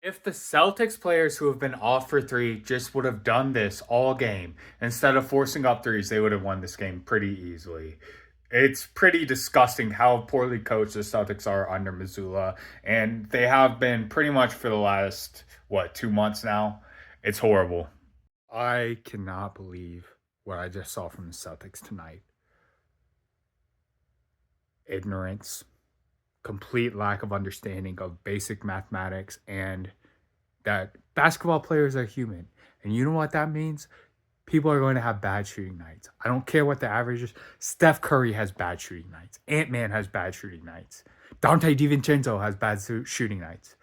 If the Celtics players who have been off for three just would have done this all game instead of forcing up threes, they would have won this game pretty easily. It's pretty disgusting how poorly coached the Celtics are under Missoula, and they have been pretty much for the last, 2 months now. It's horrible. I cannot believe what I just saw from the Celtics tonight. Ignorance, complete lack of understanding of basic mathematics, and that basketball players are human. And you know what that means? People are going to have bad shooting nights. I don't care what the average is. Steph Curry has bad shooting nights. Ant-Man has bad shooting nights. Dante DiVincenzo has bad shooting nights.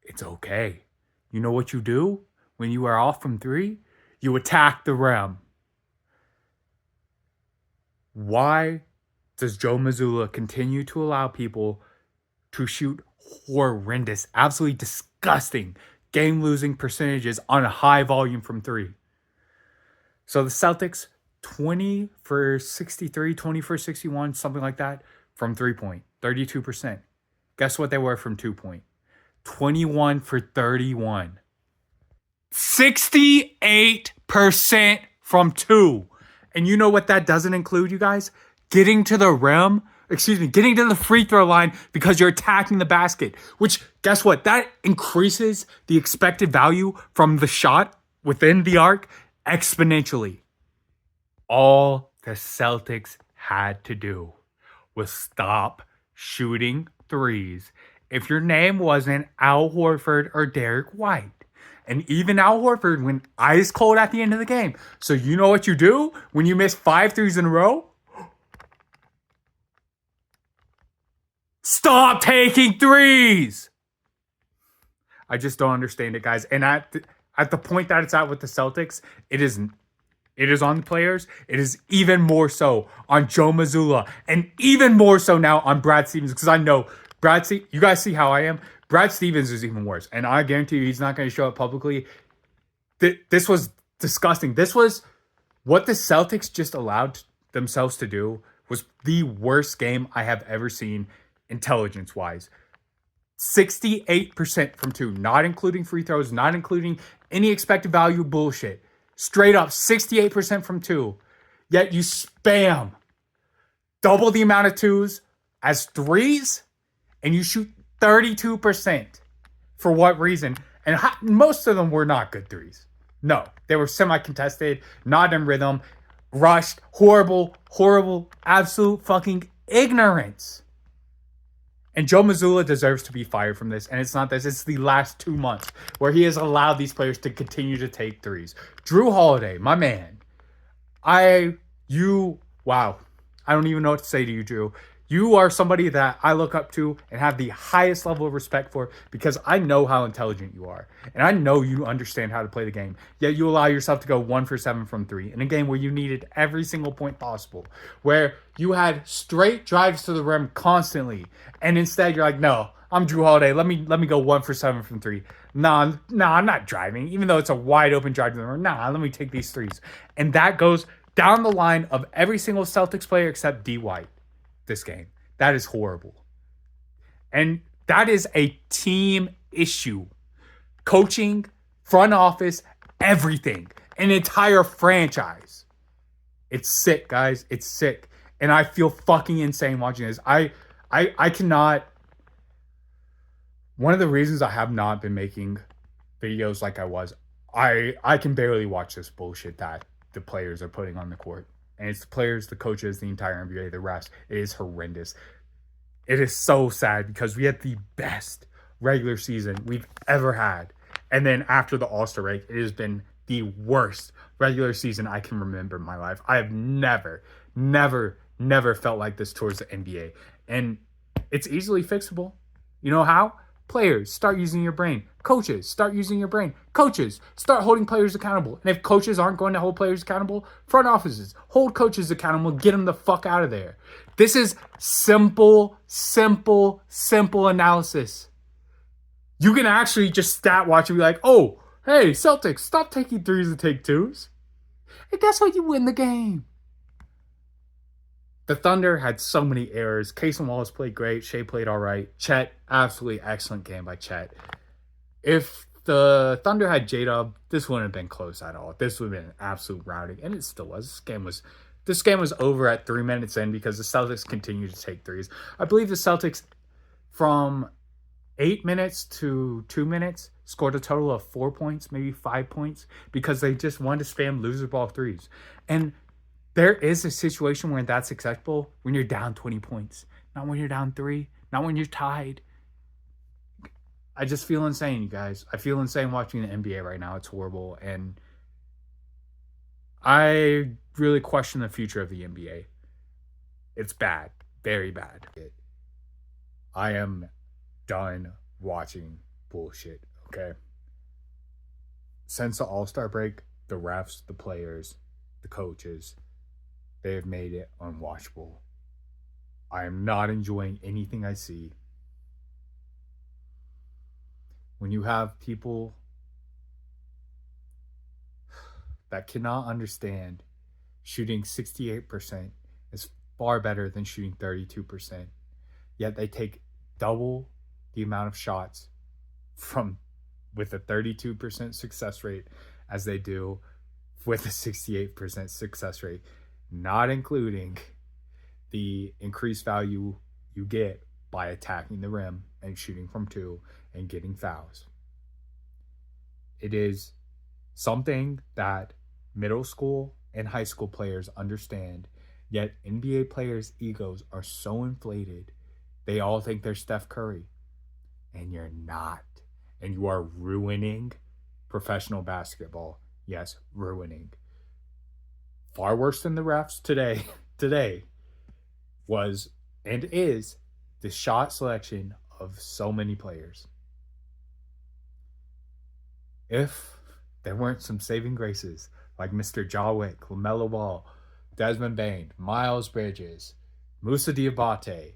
It's okay. You know what you do when you are off from three? You attack the rim. Why does Joe Mazzulla continue to allow people to shoot horrendous, absolutely disgusting game-losing percentages on a high volume from three? So the Celtics, 20 for 63, 20 for 61, something like that, from three-point, 32%. Guess what they were from two-point? 21 for 31. 68% from two. And you know what that doesn't include, you guys? Getting to the rim, getting to the free throw line because you're attacking the basket, which, guess what? That increases the expected value from the shot within the arc exponentially. All the Celtics had to do was stop shooting threes if your name wasn't Al Horford or Derek White. And even Al Horford went ice cold at the end of the game. So you know what you do when you miss 5 threes in a row? Stop taking threes! I just don't understand it, guys. And at the point that it's at with the Celtics, it is on the players. It is even more so on Joe Mazzulla, and even more so now on Brad Stevens, because I know you guys see how I am. Brad Stevens is even worse, and I guarantee you he's not going to show up publicly. This was disgusting. This was what the Celtics just allowed themselves to do. Was the worst game I have ever seen intelligence-wise. 68% from two, not including free throws, not including any expected value bullshit. Straight up 68% from two. Yet you spam double the amount of twos as threes, and you shoot 32%. For what reason? And most of them were not good threes. No, they were semi-contested, not in rhythm, rushed, horrible, absolute fucking ignorance. And Joe Mazzulla deserves to be fired from this. And it's not this. It's the last 2 months where he has allowed these players to continue to take threes. Drew Holiday, my man. Wow. I don't even know what to say to you, Drew. You are somebody that I look up to and have the highest level of respect for because I know how intelligent you are. And I know you understand how to play the game. Yet you allow yourself to go 1 for 7 from three in a game where you needed every single point possible. Where you had straight drives to the rim constantly. And instead you're like, no, I'm Drew Holiday. Let me go 1 for 7 from three. Nah, I'm not driving. Even though it's a wide open drive to the rim. Let me take these threes. And that goes down the line of every single Celtics player except D. White. This game. That is horrible. And that is a team issue. Coaching, front office, everything. An entire franchise. It's sick, guys. It's sick. And I feel fucking insane watching this. I cannot. One of the reasons I have not been making videos like I was, I can barely watch this bullshit that the players are putting on the court. And it's the players, the coaches, the entire NBA, the refs. It is horrendous. It is so sad because we had the best regular season we've ever had. And then after the All-Star break, it has been the worst regular season I can remember in my life. I have never felt like this towards the NBA. And it's easily fixable. You know how? Players, start using your brain. Coaches, start using your brain. Coaches, start holding players accountable. And if coaches aren't going to hold players accountable, front offices, hold coaches accountable. Get them the fuck out of there. This is simple analysis. You can actually just stat watch and be like, oh, hey, Celtics, stop taking threes and take twos. And that's how you win the game. The Thunder had so many errors. Casey Wallace played great. Shea played all right. Chet, absolutely excellent game by Chet. If the Thunder had J-Dub, this wouldn't have been close at all. This would have been an absolute routing, and it still was. This game was over at 3 minutes in because the Celtics continued to take threes. I believe the Celtics, from 8 minutes to 2 minutes, scored a total of 4 points, maybe 5 points, because they just wanted to spam loser ball threes. And there is a situation where that's acceptable when you're down 20 points, not when you're down 3, not when you're tied. I just feel insane, you guys. I feel insane watching the NBA right now. It's horrible. And I really question the future of the NBA. It's bad. Very bad. I am done watching bullshit, okay? Since the All-Star break, the refs, the players, the coaches, they have made it unwatchable. I am not enjoying anything I see. When you have people that cannot understand shooting 68% is far better than shooting 32%, yet they take double the amount of shots from with a 32% success rate as they do with a 68% success rate, not including the increased value you get by attacking the rim and shooting from 2 and getting fouls. It is something that middle school and high school players understand, yet NBA players' egos are so inflated, they all think they're Steph Curry. And you're not. And you are ruining professional basketball. Yes, ruining. Far worse than the refs today was and is the shot selection of so many players. If there weren't some saving graces like Mr. Jawick, LaMelo Ball, Desmond Bain, Miles Bridges, Moussa Diabate,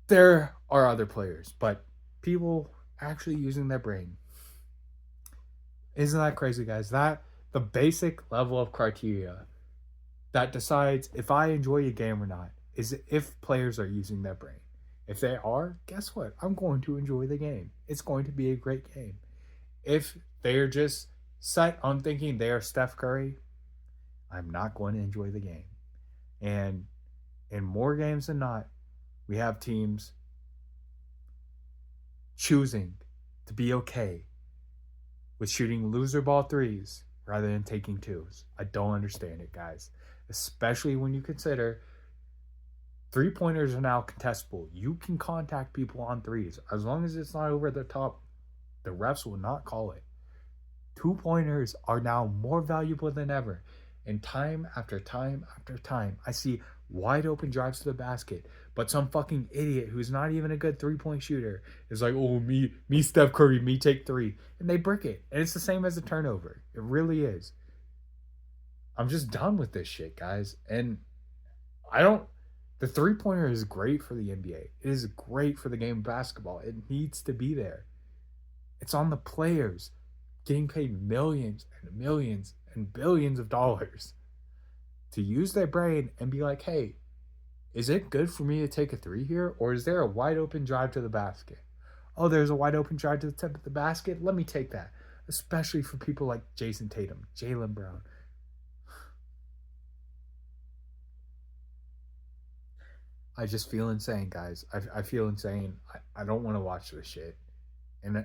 there are other players, but people actually using their brain. Isn't that crazy, guys? That the basic level of criteria that decides if I enjoy a game or not is if players are using their brain. If they are, guess what? I'm going to enjoy the game. It's going to be a great game. If they're just set on thinking they are Steph Curry, I'm not going to enjoy the game. And in more games than not, we have teams choosing to be okay with shooting loser ball threes rather than taking 2s. I don't understand it, guys. Especially when you consider 3-pointers are now contestable. You can contact people on 3s. As long as it's not over the top, the refs will not call it. 2-pointers are now more valuable than ever. And time after time after time, I see wide open drives to the basket, but some fucking idiot who's not even a good 3-point shooter is like, oh, me Steph Curry, me take 3. And they brick it. And it's the same as a turnover. It really is. I'm just done with this shit, guys. And the 3-pointer is great for the NBA. It is great for the game of basketball. It needs to be there. It's on the players getting paid millions and millions and billions of dollars to use their brain and be like, hey, is it good for me to take a 3 here? Or is there a wide open drive to the basket? Oh, there's a wide open drive to the tip of the basket? Let me take that. Especially for people like Jason Tatum, Jaylen Brown. I just feel insane, guys. I feel insane. I don't want to watch this shit. And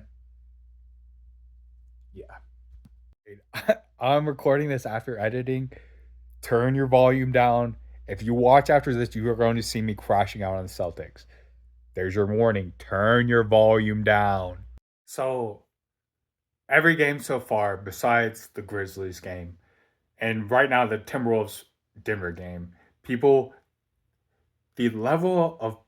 yeah. I'm recording this after editing. Turn your volume down. If you watch after this, you are going to see me crashing out on the Celtics. There's your warning. Turn your volume down. So, every game so far, besides the Grizzlies game, and right now the Timberwolves Denver game, the level of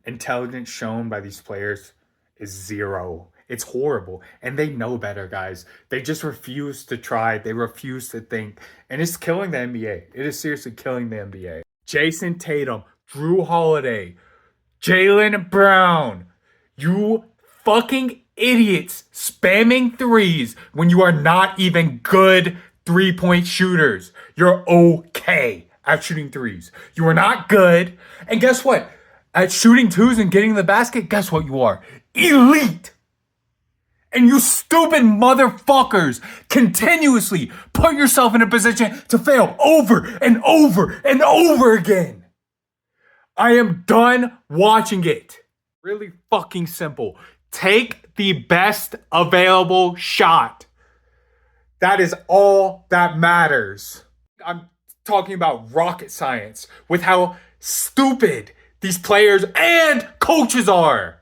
intelligence shown by these players is 0. It's horrible. And they know better, guys. They just refuse to try. They refuse to think. And it's killing the NBA. It is seriously killing the NBA. Jason Tatum, Drew Holiday, Jaylen Brown. You fucking idiots spamming 3s when you are not even good 3-point shooters. You're okay at shooting 3s. You are not good. And guess what? At shooting 2s and getting the basket, guess what you are? elite. And you stupid motherfuckers continuously put yourself in a position to fail over and over and over again. I am done watching it. Really fucking simple. Take the best available shot. That is all that matters. I'm talking about rocket science with how stupid these players and coaches are.